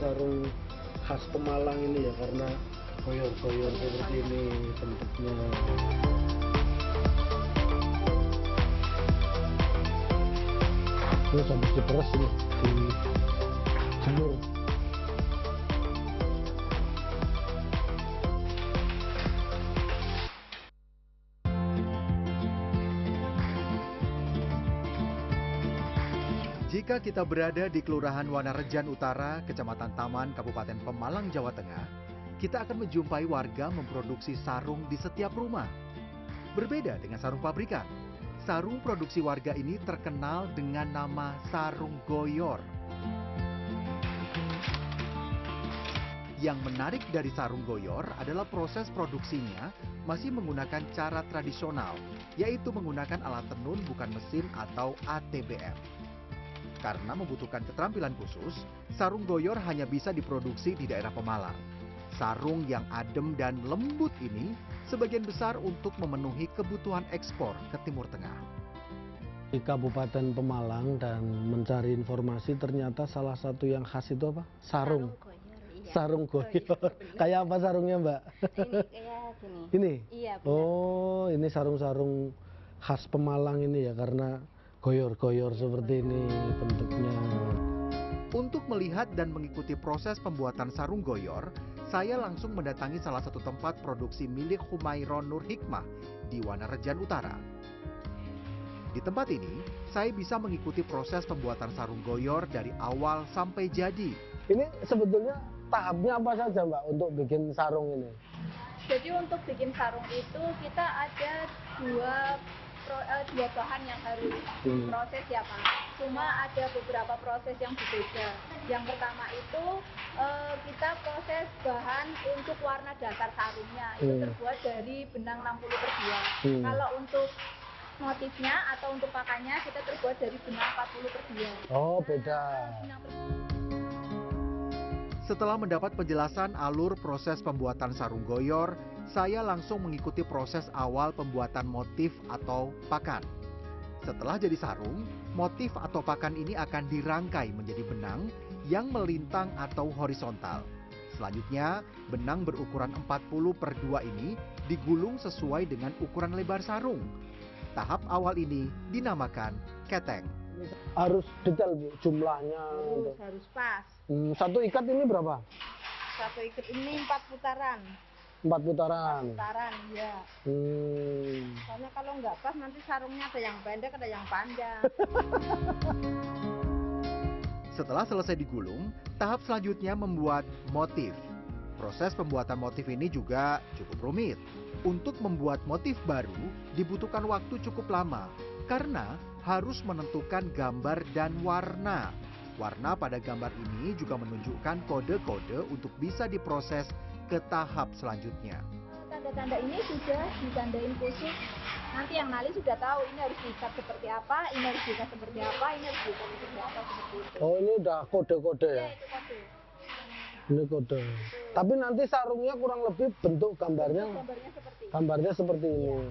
sarung khas Pemalang ini ya, karena goyor-goyor seperti ini bentuknya. Terus habis diperes ini dijemur. Jika kita berada di Kelurahan Wanarejan Utara, Kecamatan Taman, Kabupaten Pemalang, Jawa Tengah, kita akan menjumpai warga memproduksi sarung di setiap rumah. Berbeda dengan sarung pabrikan, sarung produksi warga ini terkenal dengan nama sarung goyor. Yang menarik dari sarung goyor adalah proses produksinya masih menggunakan cara tradisional, yaitu menggunakan alat tenun bukan mesin atau ATBM. Karena membutuhkan keterampilan khusus, sarung goyor hanya bisa diproduksi di daerah Pemalang. Sarung yang adem dan lembut ini sebagian besar untuk memenuhi kebutuhan ekspor ke Timur Tengah. Di Kabupaten Pemalang dan mencari informasi, ternyata salah satu yang khas itu apa? Sarung. Sarung goyor. Kayak apa sarungnya, Mbak? Ini kayak gini. Ini? Iya, benar. Oh, ini sarung-sarung khas Pemalang ini ya, karena goyor-goyor seperti ini bentuknya. Untuk melihat dan mengikuti proses pembuatan sarung goyor, saya langsung mendatangi salah satu tempat produksi milik Humairon Nur Hikmah di Wanarejan Utara. Di tempat ini, saya bisa mengikuti proses pembuatan sarung goyor dari awal sampai jadi. Ini sebetulnya tahapnya apa saja, Mbak, untuk bikin sarung ini? Jadi untuk bikin sarung itu kita ada dua bahan yang harus diproses ya Pak. Cuma ada beberapa proses yang berbeda. Yang pertama itu kita proses bahan untuk warna dasar sarungnya. Itu terbuat dari benang 60/2. Kalau untuk motifnya atau untuk pakannya kita terbuat dari benang 40/2. Oh, beda. Setelah mendapat penjelasan alur proses pembuatan sarung goyor, saya langsung mengikuti proses awal pembuatan motif atau pakan. Setelah jadi sarung, motif atau pakan ini akan dirangkai menjadi benang yang melintang atau horizontal. Selanjutnya, benang berukuran 40/2 ini digulung sesuai dengan ukuran lebar sarung. Tahap awal ini dinamakan keteng. Harus detail, Bu, jumlahnya. Harus pas. Satu ikat ini berapa? Satu ikat ini 4 putaran. 4 putaran. 4 putaran, ya. Soalnya kalau nggak pas nanti sarungnya ada yang pendek, ada yang panjang. Setelah selesai digulung, tahap selanjutnya membuat motif. Proses pembuatan motif ini juga cukup rumit. Untuk membuat motif baru dibutuhkan waktu cukup lama karena harus menentukan gambar dan warna. Warna pada gambar ini juga menunjukkan kode-kode untuk bisa diproses ke tahap selanjutnya. Tanda-tanda ini sudah ditandain khusus. Nanti yang nali sudah tahu ini harus diikat seperti apa, ini harus diikat seperti apa, ini harus diikat seperti apa, seperti itu. Oh, ini udah kode-kode ya? Ya, itu kode. Ini kode. Tapi nanti sarungnya kurang lebih bentuk gambarnya seperti ini.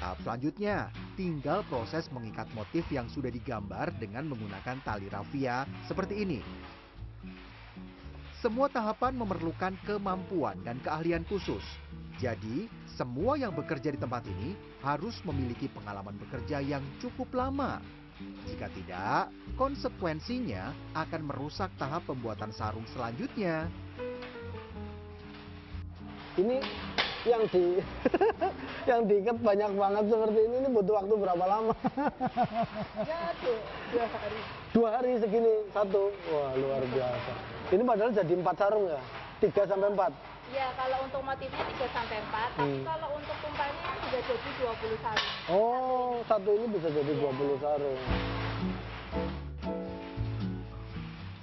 Tahap selanjutnya, tinggal proses mengikat motif yang sudah digambar dengan menggunakan tali rafia seperti ini. Semua tahapan memerlukan kemampuan dan keahlian khusus. Jadi, semua yang bekerja di tempat ini harus memiliki pengalaman bekerja yang cukup lama. Jika tidak, konsekuensinya akan merusak tahap pembuatan sarung selanjutnya. Ini yang yang diikat banyak banget seperti ini butuh waktu berapa lama? Ya, 2 hari. 2 hari segini satu. Wah, luar biasa. Ini padahal jadi 4 sarung ya? 3-4? Ya, kalau untuk motifnya 3-4, tapi kalau untuk tumpahnya bisa jadi 20 sarung. Oh, satu ini bisa jadi 20 sarung.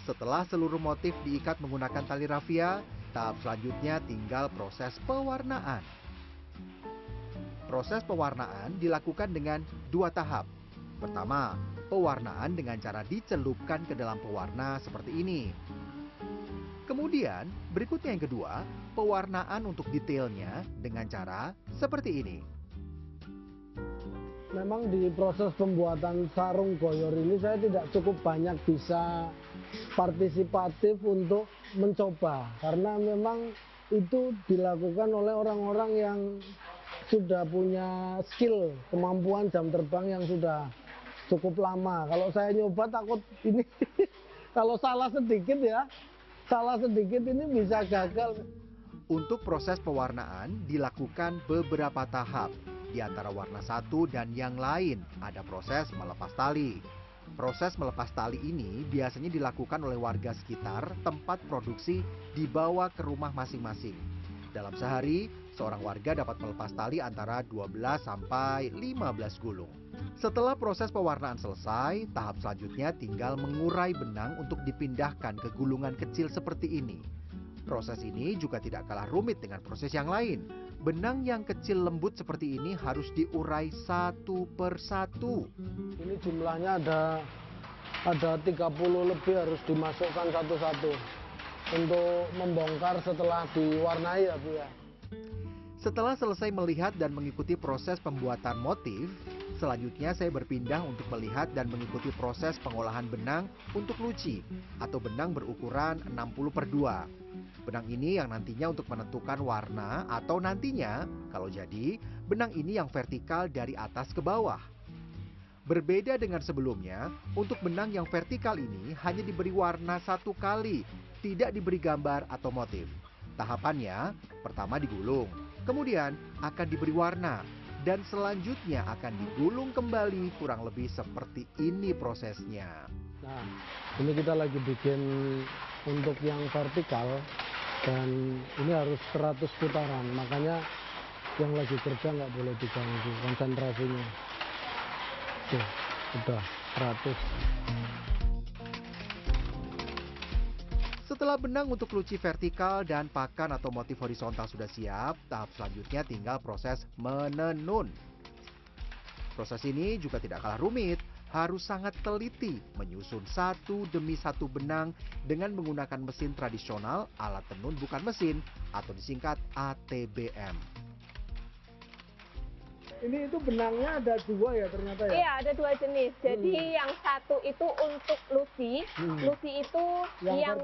Setelah seluruh motif diikat menggunakan tali rafia, tahap selanjutnya tinggal proses pewarnaan. Proses pewarnaan dilakukan dengan 2 tahap. Pertama, pewarnaan dengan cara dicelupkan ke dalam pewarna seperti ini. Kemudian, berikutnya yang kedua, pewarnaan untuk detailnya dengan cara seperti ini. Memang di proses pembuatan sarung goyor ini saya tidak cukup banyak bisa partisipatif untuk mencoba, karena memang itu dilakukan oleh orang-orang yang sudah punya skill, kemampuan jam terbang yang sudah cukup lama. Kalau saya nyoba takut ini kalau salah sedikit ini bisa gagal. Untuk proses pewarnaan dilakukan beberapa tahap. Di antara warna satu dan yang lain ada proses melepas tali. Proses melepas tali ini biasanya dilakukan oleh warga sekitar tempat produksi dibawa ke rumah masing-masing. Dalam sehari, seorang warga dapat melepas tali antara 12 sampai 15 gulung. Setelah proses pewarnaan selesai, tahap selanjutnya tinggal mengurai benang untuk dipindahkan ke gulungan kecil seperti ini. Proses ini juga tidak kalah rumit dengan proses yang lain. Benang yang kecil lembut seperti ini harus diurai satu per satu. Ini jumlahnya ada 30 lebih harus dimasukkan satu-satu untuk membongkar setelah diwarnai ya Bu ya. Setelah selesai melihat dan mengikuti proses pembuatan motif, selanjutnya saya berpindah untuk melihat dan mengikuti proses pengolahan benang untuk luci atau benang berukuran 60 per 2. Benang ini yang nantinya untuk menentukan warna atau nantinya, kalau jadi, benang ini yang vertikal dari atas ke bawah. Berbeda dengan sebelumnya, untuk benang yang vertikal ini hanya diberi warna satu kali, tidak diberi gambar atau motif. Tahapannya, pertama digulung, kemudian akan diberi warna, dan selanjutnya akan digulung kembali, kurang lebih seperti ini prosesnya. Nah, ini kita lagi bikin untuk yang vertikal, dan ini harus 100 putaran, makanya yang lagi kerja nggak boleh diganggu konsentrasinya. Tuh, udah 100. Setelah benang untuk luci vertikal dan pakan atau motif horizontal sudah siap, tahap selanjutnya tinggal proses menenun. Proses ini juga tidak kalah rumit, harus sangat teliti menyusun satu demi satu benang dengan menggunakan mesin tradisional, alat tenun bukan mesin, atau disingkat ATBM. Ini itu benangnya ada 2 ya ternyata ya? Iya, ada 2 jenis. Jadi yang satu itu untuk luci. Luci itu yang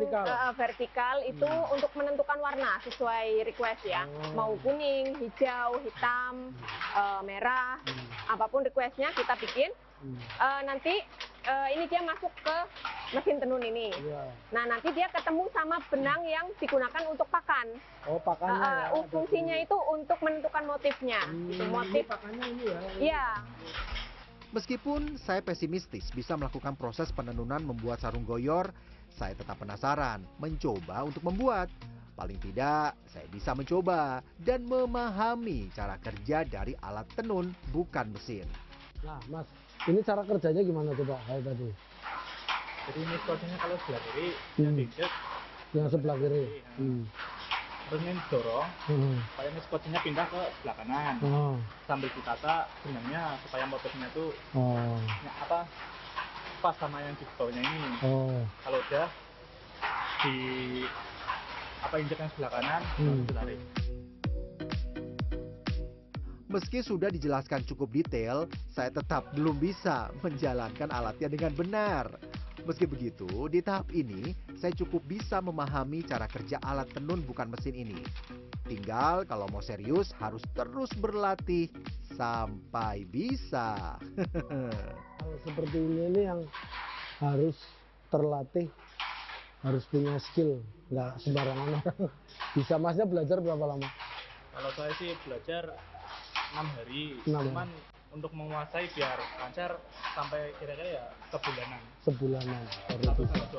vertikal itu untuk menentukan warna sesuai request ya. Mau kuning, hijau, hitam, merah, apapun requestnya kita bikin. Nanti ini dia masuk ke mesin tenun ini. Nah, nanti dia ketemu sama benang yang digunakan untuk pakan. Oh, pakannya ya. Fungsinya itu untuk menentukan motifnya. Itu motif. Pakannya ini ya. Iya. Meskipun saya pesimistis bisa melakukan proses penenunan membuat sarung goyor, saya tetap penasaran mencoba untuk membuat. Paling tidak, saya bisa mencoba dan memahami cara kerja dari alat tenun bukan mesin. Nah, Mas, ini cara kerjanya gimana coba kayak tadi? Jadi ini posisinya kalau sebelah kiri, yang diinjek. Yang sebelah kiri. Terus ini dorong, supaya ini skotnya pindah ke sebelah kanan. Sambil ditata benangnya supaya motifnya itu pas sama yang di bawahnya ini. Kalau udah di injek yang sebelah kanan, ditarik. Meski sudah dijelaskan cukup detail, saya tetap belum bisa menjalankan alatnya dengan benar. Meski begitu, di tahap ini saya cukup bisa memahami cara kerja alat tenun bukan mesin ini. Tinggal kalau mau serius harus terus berlatih sampai bisa. Kalau seperti ini yang harus terlatih, harus punya skill, nggak sembarangan orang. Bisa. Masnya belajar berapa lama? Kalau saya sih belajar 6 hari, 6 cuman untuk menguasai biar lancar sampai kira-kira ya sebulanan baru bisa.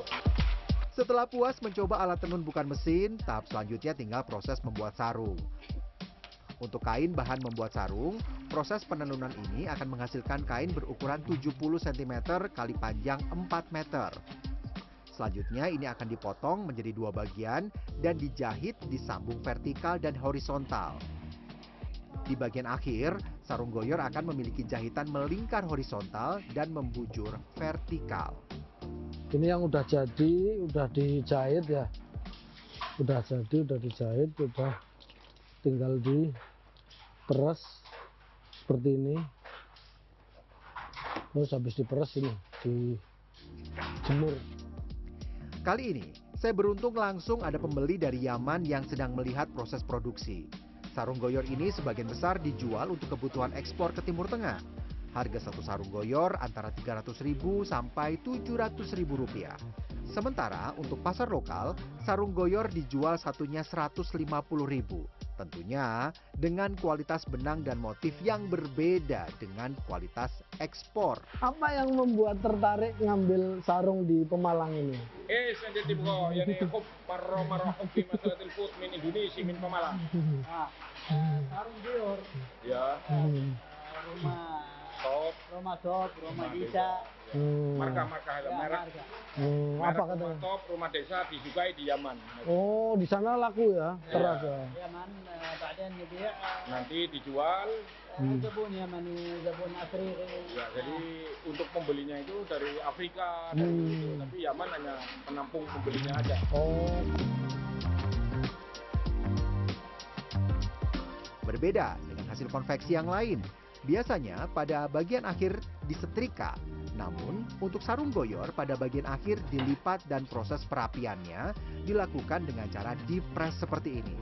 Setelah puas mencoba alat tenun bukan mesin, tahap selanjutnya tinggal proses membuat sarung. Untuk kain bahan membuat sarung, proses penenunan ini akan menghasilkan kain berukuran 70 cm kali panjang 4 meter. Selanjutnya ini akan dipotong menjadi 2 bagian dan dijahit disambung vertikal dan horizontal. Di bagian akhir, sarung goyor akan memiliki jahitan melingkar horizontal dan membujur vertikal. Ini yang udah jadi, udah dijahit ya. Udah jadi, udah dijahit, udah tinggal diperas seperti ini. Terus habis diperes ini dijemur. Kali ini, saya beruntung langsung ada pembeli dari Yaman yang sedang melihat proses produksi. Sarung goyor ini sebagian besar dijual untuk kebutuhan ekspor ke Timur Tengah. Harga satu sarung goyor antara Rp300.000 sampai Rp700.000. Sementara untuk pasar lokal, sarung goyor dijual satunya Rp150.000. Tentunya dengan kualitas benang dan motif yang berbeda dengan kualitas ekspor. Apa yang membuat tertarik ngambil sarung di Pemalang ini? Saya jadi bro, yani hub marah fi masalatil food min Indonesia min Pemalang. Sarung goyor, Ya, rumah sop, rumah desa, marka-marka merek. Apa Merek katanya? rumah top, rumah desa disukai di Yaman. Oh, di sana laku ya, terasa. Yaman, بعدين نبيع Nanti dijual. زبون يمني زبون أفريقي. Ya, jadi untuk pembelinya itu dari Afrika, dari itu. Tapi Yaman hanya penampung pembelinya aja. Oh, Berbeda dengan hasil konveksi yang lain. Biasanya pada bagian akhir disetrika. Namun untuk sarung goyor pada bagian akhir dilipat dan proses perapiannya dilakukan dengan cara dipres seperti ini.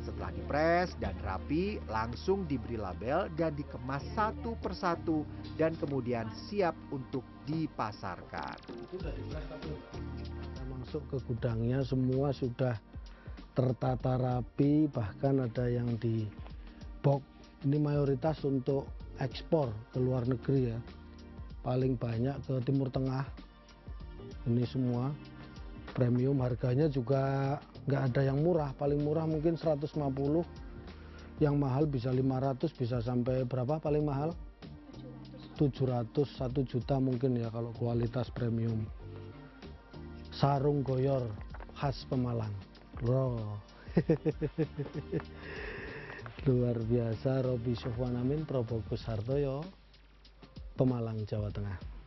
Setelah dipres dan rapi, langsung diberi label dan dikemas satu persatu dan kemudian siap untuk dipasarkan. kita masuk ke gudangnya semua sudah tertata rapi, bahkan ada yang di box. Ini mayoritas untuk ekspor ke luar negeri ya. Paling banyak ke Timur Tengah. Ini semua premium, harganya juga nggak ada yang murah. Paling murah mungkin 150, yang mahal bisa 500, bisa sampai berapa paling mahal? 700, 1 juta mungkin ya kalau kualitas premium. Sarung goyor khas Pemalang. Bro. Luar biasa. Robi Sofwan Amin, Probokus Hartoyo, Pemalang, Jawa Tengah.